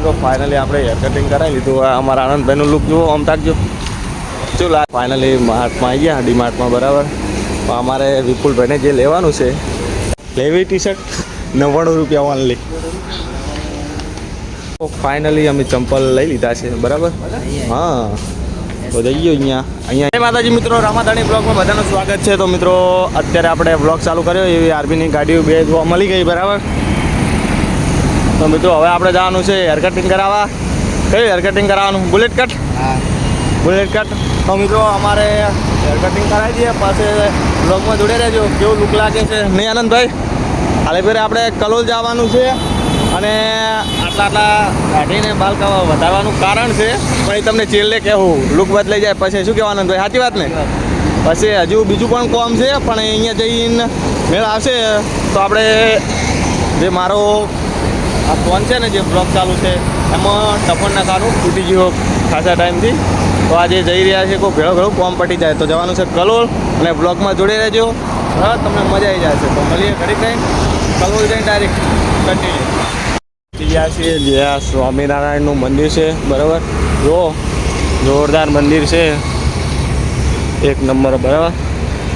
તો ફાઇનલી આપણે hair cutting કરાવી લીધું. અમારા આનંદભાઈનું લુક જુઓ, આમ તાકજો. શું લાગે? ફાઇનલી માર્ટમાં આવી ગયા, ડીમાર્ટમાં. બરાબર. અમારે વિપુલભાઈને જે લેવાનું છે, લેવી ટી શર્ટ 99 રૂપિયા ઓનલી. ફાઇનલી અમે ચંપલ લઈ લીધા છે. બરાબર. હા, તો જઈએ અહીંયા. માતાજી મિત્રો, રામાધાણી બ્લોગમાં બધાનું સ્વાગત છે. તો મિત્રો, અત્યારે આપણે બ્લોગ ચાલુ કર્યો. એવી આર્મીની ગાડીઓ બે જોવા મળી ગઈ. બરાબર. તો મિત્રો, હવે આપણે જવાનું છે હેર કટિંગ કરાવવા. કયું હેર કટિંગ કરાવવાનું? Bullet cut. Bullet cut. તો મિત્રો, અમારે હેર કટિંગ કરાવી દઈએ. પાસે બ્લોગમાં જોડે રહેજો. કેવું લુક લાગે છે નહીં આનંદભાઈ? હાલે ફેરે આપણે કલોલ જવાનું છે અને આટલા કાઢીને બાલ વધારવાનું કારણ છે. પણ એ તમને છેલ્લે કહેવું, લુક બદલાઈ જાય પછી શું કહેવાનું ભાઈ? સાચી વાત ને? પછી હજુ બીજું પણ કોમ છે, પણ અહીંયા જઈને મેળ આવશે તો આપણે જે મારો આ ફોન છે ને, જે બ્લોગ ચાલુ છે એમાં ટફન નાખવાનું તૂટી ગયો ખાસા ટાઈમથી. તો આજે જઈ રહ્યા છે, કોઈ ભેળો કોમ પટી જાય તો જવાનું છે કલોલ. અને બ્લોગમાં જોડી રહેજો, હા, તમને મજા આવી જશે. તો મળીએ ઘડીક નહીં, કલોલ જઈને ડાયરેક્ટ કન્ટિન્યુ ગયા છીએ. જે આ સ્વામિનારાયણનું મંદિર છે. બરાબર. જો જોરદાર મંદિર છે, એક નંબર. બરાબર.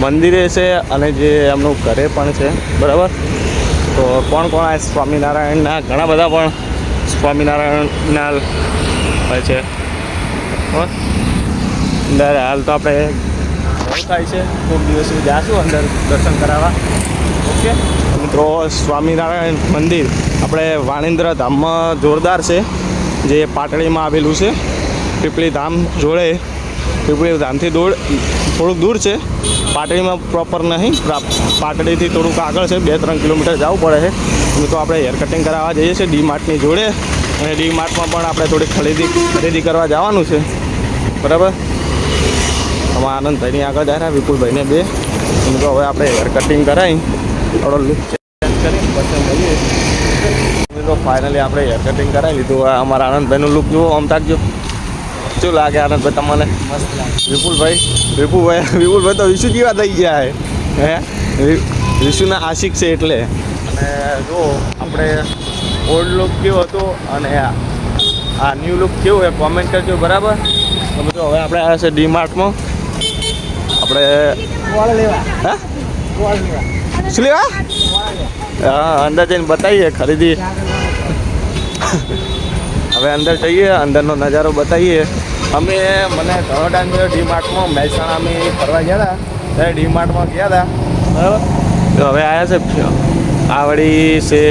મંદિરે છે અને જે એમનું ઘરે પણ છે. બરાબર. તો કોણ આ સ્વામિનારાયણના ઘણા બધા પણ સ્વામિનારાયણના હોય છે. અંદર હાલ તો આપણે શું થાય છે, ખૂબ દિવસ જઈશું અંદર દર્શન કરાવવા. ઓકે મિત્રો, સ્વામિનારાયણ મંદિર આપણે વાણિંદ્ર ધામમાં જોરદાર છે, જે પાટડીમાં આવેલું છે. પીપળી ધામ જોડે, પીપળી ધામથી થોડુંક દૂર છે. પાટડીમાં પ્રોપર નહીં, પાટડીથી થોડુંક આગળ છે. 2-3 કિલોમીટર જવું પડે છે. તો આપણે હેર કટિંગ કરાવવા જઈએ છીએ ડીમાર્ટની જોડે. અને ડીમાર્ટમાં પણ આપણે થોડીક ખરીદી કરવા જવાનું છે. બરાબર. આમાં આનંદભાઈની આગળ જાય, વિપુલભાઈને બે. તો હવે આપણે હેર કટિંગ કરાવી, થોડો લુક ચેન્જ કરી પછી મળીએ. તો ફાઇનલી આપણે હેર કટિંગ કરાવી લીધું. અમારા આનંદભાઈનું લુક જુઓ, આમ તાકજો. શું લાગે આનંદભાઈ તમને? મસ્ત લાગે. વિપુલભાઈ તો વિશુ જેવા થઈ ગયા હે. વિશુના આશિક છે એટલે. અને જો આપણે ઓલ્ડ લુક કેવો હતો અને આ ન્યૂ લુક કેવું એ કોમેન્ટ કરજો. બરાબર. તો બધું હવે આપણે આવ્યા છે ડીમાર્ટમાં. આપણે હા, શું લેવા? હા, અંદર જઈને બતાવીએ ખરીદી. હવે અંદર જઈએ, અંદરનો નજારો બતાવીએ. મને ઘણો ટાઈમ થયો ડીમાર્ટમાં. મહેસાણા અમે ફરવા ગયા હતા, ત્યારે ડીમાર્ટમાં ગયા હતા. બરાબર. તો હવે આવ્યા છે આ વળી છે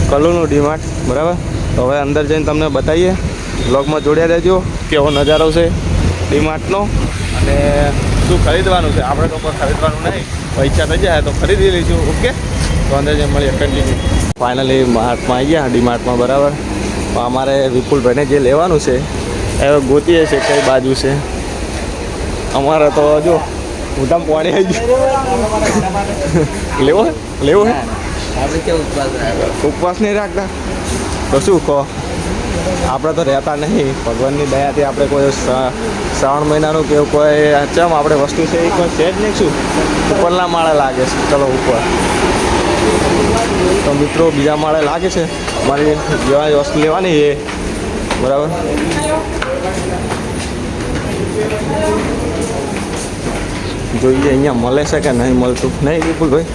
કલોલનું ડીમાર્ટ. બરાબર. તો હવે અંદર જઈને તમને બતાવીએ. બ્લોગમાં જોડ્યા રહેજો, કેવો નજારો છે ડીમાર્ટનો અને શું ખરીદવાનું છે. આપણે તો કોઈ ખરીદવાનું નહીં, પૈસા થઈ જાય તો ખરીદી લઈશું. ઓકે, તો અંદર જઈને મળીએ કન્ટિન્યુ. ફાઇનલી માર્ટમાં આવી ગયા, ડીમાર્ટમાં. બરાબર. અમારે વિપુલભાઈને જે લેવાનું છે એ ગોતીએ છે કઈ બાજુ છે. અમારે તો જો મોટા પાણી આવી ગયું. લેવો હે ઉપવાસ નહીં રાખતા તો શું કહો? આપણે તો રહેતા નહીં. ભગવાનની દયાથી આપણે કોઈ શ્રાવણ મહિનાનું કે કોઈ ચમ આપણે વસ્તુ છે એ કોઈ છે જ નહીં. શું ઉપરના માળે લાગે છે? ચલો ઉપર. તો મિત્રો, બીજા માળે લાગે છે. મારી જેવા વસ્તુ લેવાની છે. બરાબર. જોઈએ અહીંયા મળે છે કે નહીં મળતું. નહીં વિપુલભાઈ,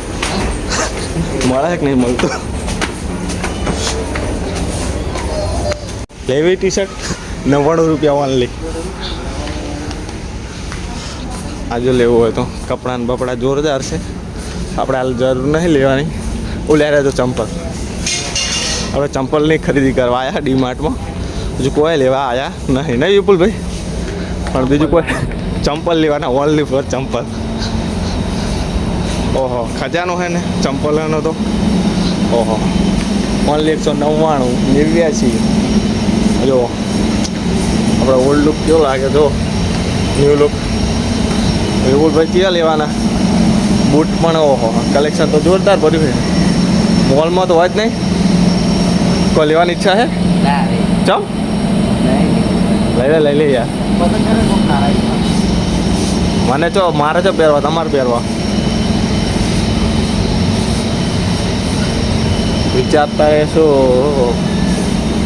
મળે કે નહીં મળતું? લેવી ટી શર્ટ 99 રૂપિયા ઓનલી. આજે લેવું હોય તો કપડાં ને બપડા જોરદાર છે. આપણે હાલ જરૂર નહીં લેવાની. ઉલ્યા રહે તો ચંપલ. હવે ચંપલની ખરીદી કરવા આવ્યા ડીમાર્ટમાં. હજુ કોઈ લેવા આવ્યા નહીં વિપુલભાઈ, પણ બીજું કોઈ ચંપલ લેવાના. ઓનલી ફોર ચંપલ. ઓહો, ખજાનો હે ને ચંપલ એનો તો. ઓહો, ઓનલી 199. જો આપણે ઓલ્ડ લુક કેવો લાગે, જો ન્યૂ લુક. વિપુલભાઈ ક્યાં લેવાના? બૂટ પણ ઓહો, કલેક્શન તો જોરદાર ભર્યું છે. મોલમાં તો હોય જ નહીં. કોઈ લેવાની ઈચ્છા છે? ચમ લઈ લે યાર. મને ચો મારે ચો પહેરવા, તમારે પહેરવા વિચારતા એ શું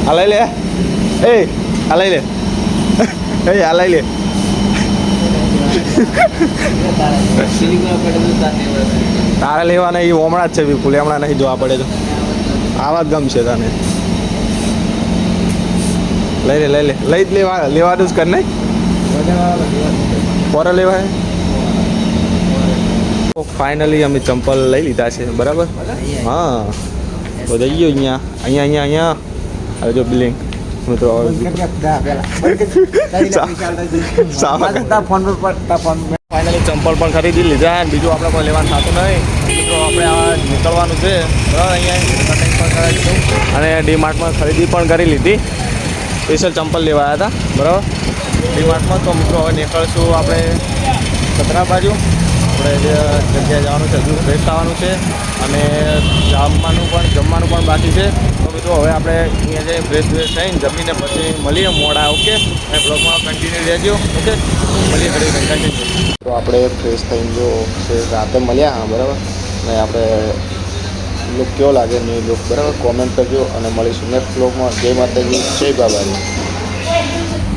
આ લઈ લે એ આ લઈ લે એ આ લઈ લે તારે લેવાના એ ઓમણા જ છે વિપુલ હમણાં નહીં જોવા પડે તો આવા જ ગમશે તને લઈ લે લઈ જ લેવાનું જ કર નહીં પોરા લેવા ફાઇનલી અમે ચંપલ લઈ લીધા છે બરાબર હા તો જઈ ગયો અહીંયા હવે જો બિલિંગ મિત્રો ફાઇનલી ચંપલ પણ ખરીદી લીધા અને બીજું આપણે કોઈ લેવાનું થતું નહીં મિત્રો આપણે આ નીકળવાનું છે બરાબર અહીંયા કટિંગ પણ કરાવી દીધું અને ડીમાર્ટમાં ખરીદી પણ કરી લીધી સ્પેશિયલ ચંપલ લેવા આવ્યા હતા બરાબર ડીમાર્ટમાં તો મિત્રો હવે નીકળશું આપણે સતરા બાજુ આપણે જે જગ્યાએ જવાનું છે હજુ ફ્રેશ થવાનું છે અને જમવાનું પણ બાકી છે તો મિત્રો હવે આપણે અહીંયા જઈ ફ્રેશ થઈને જમીને પછી મળીએ મોડા ઓકે અને બ્લોગમાં કન્ટિન્યુ રહેજો ઓકે મળીએ ઘડી કન્ટિન્યુ તો આપણે ફ્રેશ થઈને જો રાતે મળ્યા હા બરાબર ને આપણે લુક કેવો લાગે ન્યૂ લુક બરાબર કોમેન્ટ કરજો અને મળીશું નેક્સ્ટ બ્લોગમાં જય માતાજી જય બાબાજી